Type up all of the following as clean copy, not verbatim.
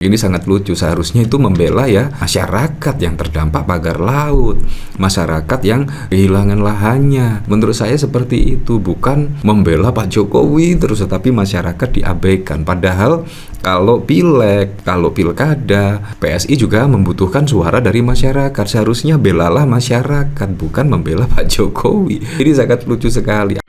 Ini sangat lucu, seharusnya itu membela ya masyarakat yang terdampak pagar laut, masyarakat yang kehilangan lahannya. Menurut saya seperti itu, bukan membela Pak Jokowi terus tetapi masyarakat diabaikan. Padahal kalau pileg, kalau pilkada, PSI juga membutuhkan suara dari masyarakat. Seharusnya belalah masyarakat, bukan membela Pak Jokowi. Ini sangat lucu sekali.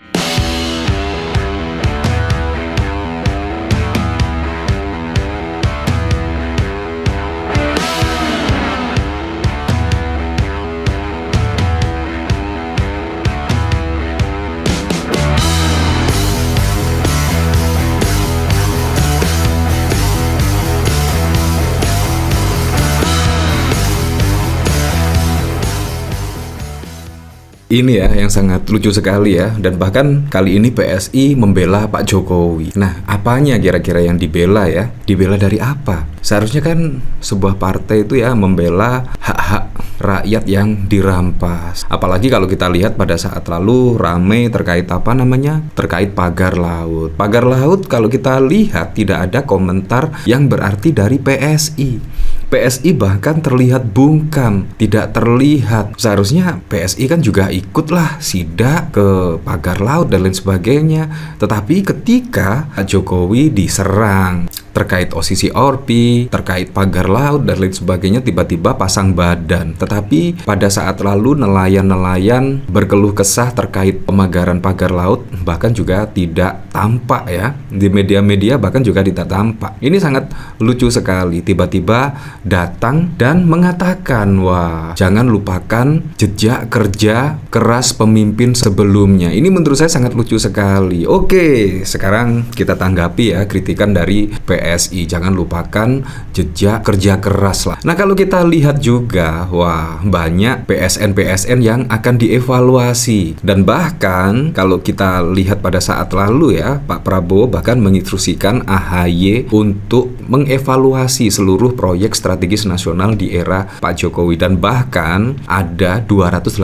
Ini ya yang sangat lucu sekali ya, dan bahkan kali ini PSI membela Pak Jokowi. Nah, apanya kira-kira yang dibela ya? Dibela dari apa? Seharusnya kan sebuah partai itu ya membela hak-hak rakyat yang dirampas. Apalagi kalau kita lihat pada saat lalu rame terkait apa namanya? Terkait pagar laut. Pagar laut kalau kita lihat tidak ada komentar yang berarti dari PSI. PSI bahkan terlihat bungkam, tidak terlihat. Seharusnya PSI kan juga ikutlah sidak ke pagar laut dan lain sebagainya. Tetapi ketika Jokowi diserang terkait OCC ORPI, terkait pagar laut dan lain sebagainya, tiba-tiba pasang badan. Tetapi pada saat lalu nelayan-nelayan berkeluh kesah terkait pemagaran pagar laut bahkan juga tidak tampak ya. Di media-media bahkan juga tidak tampak. Ini sangat lucu sekali. Tiba-tiba datang dan mengatakan, wah, jangan lupakan jejak kerja keras pemimpin sebelumnya. Ini menurut saya sangat lucu sekali. Oke, sekarang kita tanggapi ya kritikan dari PSI, jangan lupakan jejak kerja keras lah. Nah, kalau kita lihat juga, wah, banyak PSN-PSN yang akan dievaluasi. Dan bahkan kalau kita lihat pada saat lalu ya, Pak Prabowo bahkan menginstruksikan AHY untuk mengevaluasi seluruh proyek strategis nasional di era Pak Jokowi. Dan bahkan ada 280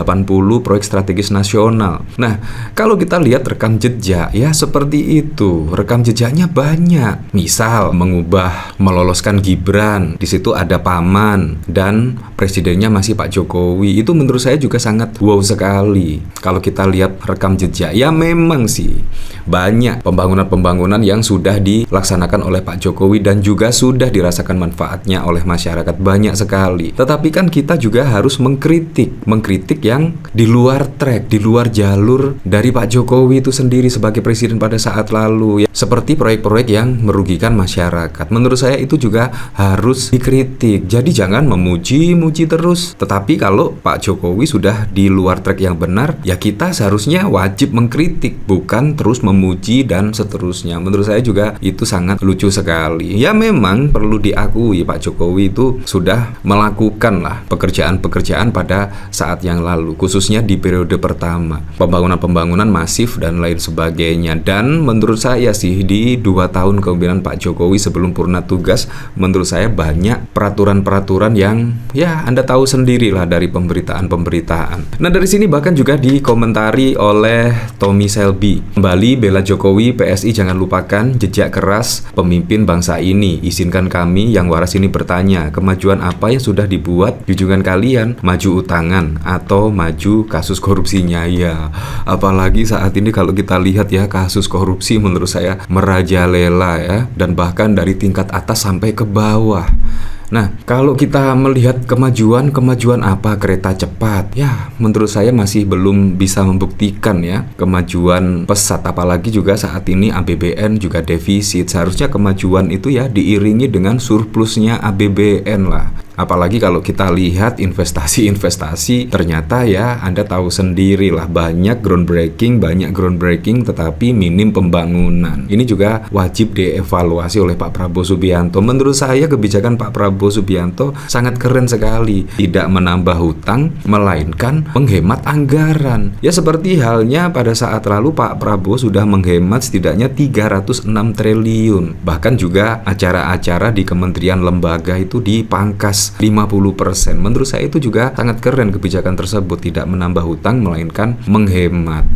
proyek strategis nasional. Nah, kalau kita lihat rekam jejak ya seperti itu. Rekam jejaknya banyak. Misal mengubah, meloloskan Gibran, di situ ada paman dan presidennya masih Pak Jokowi. Itu menurut saya juga sangat wow sekali. Kalau kita lihat rekam jejak, ya memang sih banyak pembangunan-pembangunan yang sudah dilaksanakan oleh Pak Jokowi dan juga sudah dirasakan manfaatnya oleh masyarakat, banyak sekali. Tetapi kan kita juga harus mengkritik yang di luar track, di luar jalur dari Pak Jokowi itu sendiri sebagai presiden pada saat lalu ya. Seperti proyek-proyek yang merugikan masyarakat. Menurut saya itu juga harus dikritik. Jadi jangan memuji-muji terus. Tetapi kalau Pak Jokowi sudah di luar track yang benar, ya kita seharusnya wajib mengkritik, bukan terus memuji dan seterusnya. Menurut saya juga itu sangat lucu sekali. Ya memang perlu diakui Pak Jokowi itu sudah melakukan lah pekerjaan-pekerjaan pada saat yang lalu, khususnya di periode pertama. Pembangunan-pembangunan masif dan lain sebagainya. Dan menurut saya sih di 2 tahun kepemimpinan Pak Jokowi sebelum purna tugas, menurut saya banyak peraturan-peraturan yang ya Anda tahu sendirilah dari pemberitaan-pemberitaan. Nah, dari sini bahkan juga dikomentari oleh Tommy Selby. Kembali bela Jokowi, PSI jangan lupakan jejak keras pemimpin bangsa ini. Izinkan kami yang waras ini bertanya, kemajuan apa yang sudah dibuat junjungan kalian? Maju utangan atau maju kasus korupsinya? Ya, apalagi saat ini kalau kita lihat ya, kasus korupsi menurut saya merajalela ya, dan bahkan dari tingkat atas sampai ke bawah. Nah, kalau kita melihat kemajuan apa kereta cepat, ya menurut saya masih belum bisa membuktikan ya kemajuan pesat. Apalagi juga saat ini APBN juga defisit. Seharusnya kemajuan itu ya diiringi dengan surplusnya APBN lah. Apalagi kalau kita lihat investasi-investasi, ternyata ya Anda tahu sendiri lah, banyak groundbreaking tetapi minim pembangunan. Ini juga wajib dievaluasi oleh Pak Prabowo Subianto. Menurut saya kebijakan Pak Prabowo Subianto sangat keren sekali. Tidak menambah hutang, melainkan menghemat anggaran. Ya seperti halnya pada saat lalu Pak Prabowo sudah menghemat setidaknya 306 triliun. Bahkan juga acara-acara di kementerian lembaga itu dipangkas 50%. Menurut saya itu juga sangat keren kebijakan tersebut, tidak menambah hutang melainkan menghemat.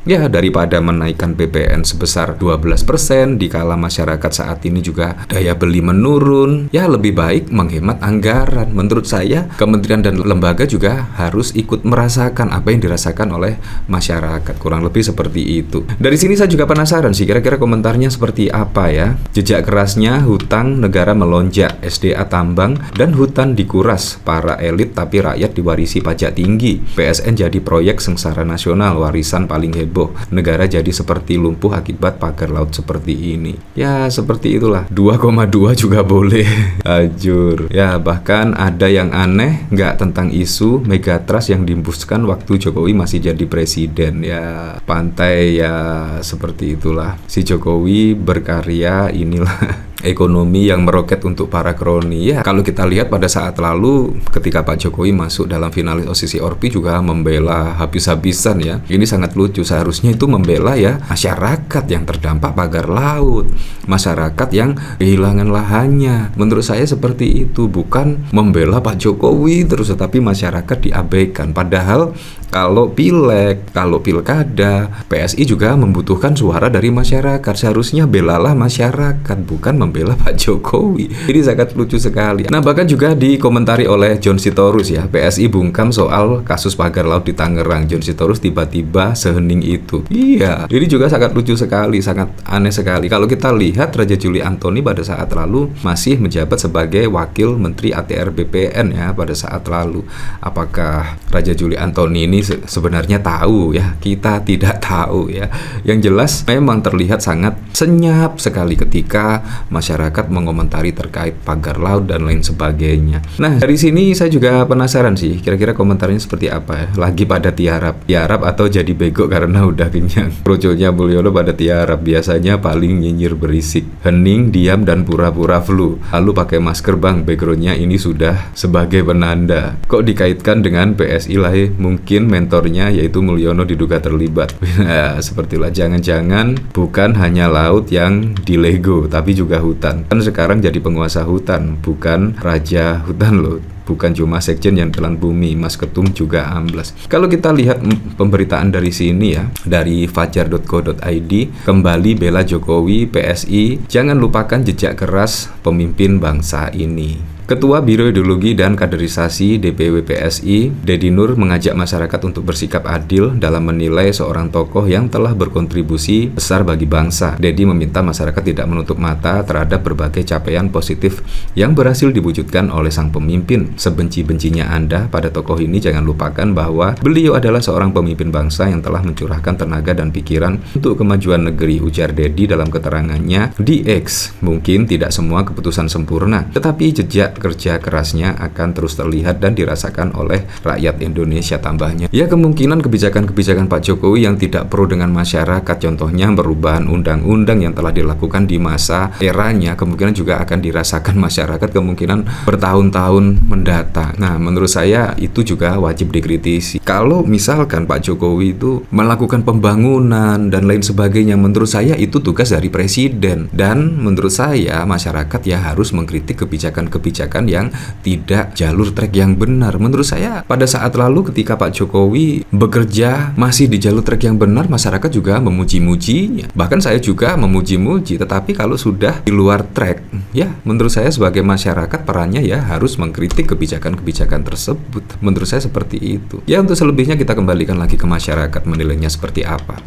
Ya, daripada menaikkan PPN sebesar 12% dikala masyarakat saat ini juga daya beli menurun, ya lebih baik menghemat anggaran. Menurut saya, kementerian dan lembaga juga harus ikut merasakan apa yang dirasakan oleh masyarakat. Kurang lebih seperti itu. Dari sini saya juga penasaran sih, kira-kira komentarnya seperti apa ya? Jejak kerasnya, hutang negara melonjak, SDA tambang dan hutan dikuras, para elit tapi rakyat diwarisi pajak tinggi, PSN jadi proyek sengsara nasional, warisan paling heboh, negara jadi seperti lumpuh akibat pagar laut seperti ini. Ya seperti itulah, 2,2 juga boleh. Ajur. Ya bahkan ada yang aneh nggak tentang isu Megatrust yang diembuskan waktu Jokowi masih jadi presiden. Ya pantai ya seperti itulah. Si Jokowi berkarya, inilah ekonomi yang meroket untuk para kroni. Ya, kalau kita lihat pada saat lalu ketika Pak Jokowi masuk dalam finalis OSISI ORPI juga membela habis-habisan ya. Ini sangat lucu, seharusnya itu membela ya masyarakat yang terdampak pagar laut, masyarakat yang kehilangan lahannya. Menurut saya seperti itu, bukan membela Pak Jokowi terus tetapi masyarakat diabaikan. Padahal kalau pileg, kalau pilkada, PSI juga membutuhkan suara dari masyarakat. Seharusnya belalah masyarakat, bukan membela Pak Jokowi. Ini sangat lucu sekali. Nah, bahkan juga dikomentari oleh John Sitorus ya, PSI bungkam soal kasus pagar laut di Tangerang. John Sitorus tiba-tiba sehening itu. Iya, ini juga sangat lucu sekali, sangat aneh sekali. Kalau kita lihat Raja Juli Antoni pada saat lalu masih menjabat sebagai Wakil Menteri ATR BPN ya pada saat lalu. Apakah Raja Juli Antoni ini sebenarnya tahu ya? Kita tidak tahu ya. Yang jelas memang terlihat sangat senyap sekali ketika masyarakat mengomentari terkait pagar laut dan lain sebagainya. Nah, dari sini saya juga penasaran sih, kira-kira komentarnya seperti apa ya? Lagi pada tiarap atau jadi bego karena udah kenyang. Projonya Mulyono pada tiarap, biasanya paling nyinyir berisik, hening, diam, dan pura-pura flu. Lalu pakai masker bang, backgroundnya ini sudah sebagai penanda. Kok dikaitkan dengan PSI lah ya? Mungkin mentornya yaitu Mulyono diduga terlibat. Nah, sepertilah, jangan-jangan bukan hanya laut yang dilego, tapi juga hutan. Kan sekarang jadi penguasa hutan, bukan raja hutan loh. Bukan cuma sekjen yang telan bumi, Mas Ketum juga amblas. Kalau kita lihat pemberitaan dari sini ya, dari fajar.co.id, kembali bela Jokowi, PSI, jangan lupakan jejak keras pemimpin bangsa ini. Ketua Biro Ideologi dan Kaderisasi DPW PSI, Dedi Nur, mengajak masyarakat untuk bersikap adil dalam menilai seorang tokoh yang telah berkontribusi besar bagi bangsa. Dedi meminta masyarakat tidak menutup mata terhadap berbagai capaian positif yang berhasil diwujudkan oleh sang pemimpin. Sebenci-bencinya Anda pada tokoh ini, jangan lupakan bahwa beliau adalah seorang pemimpin bangsa yang telah mencurahkan tenaga dan pikiran untuk kemajuan negeri, ujar Dedi dalam keterangannya di X. Mungkin tidak semua keputusan sempurna, tetapi jejak kerja kerasnya akan terus terlihat dan dirasakan oleh rakyat Indonesia, tambahnya. Ya, kemungkinan kebijakan-kebijakan Pak Jokowi yang tidak pro dengan masyarakat, contohnya perubahan undang-undang yang telah dilakukan di masa eranya, kemungkinan juga akan dirasakan masyarakat kemungkinan bertahun-tahun mendatang. Nah, menurut saya itu juga wajib dikritisi. Kalau misalkan Pak Jokowi itu melakukan pembangunan dan lain sebagainya, menurut saya itu tugas dari presiden. Dan menurut saya masyarakat ya harus mengkritik kebijakan-kebijakan yang tidak jalur trek yang benar. Menurut saya pada saat lalu ketika Pak Jokowi bekerja masih di jalur trek yang benar, masyarakat juga memuji-mujinya. Bahkan saya juga memuji-muji. Tetapi kalau sudah di luar trek, ya menurut saya sebagai masyarakat perannya ya harus mengkritik kebijakan-kebijakan tersebut. Menurut saya seperti itu. Ya, untuk selebihnya kita kembalikan lagi ke masyarakat menilainya seperti apa.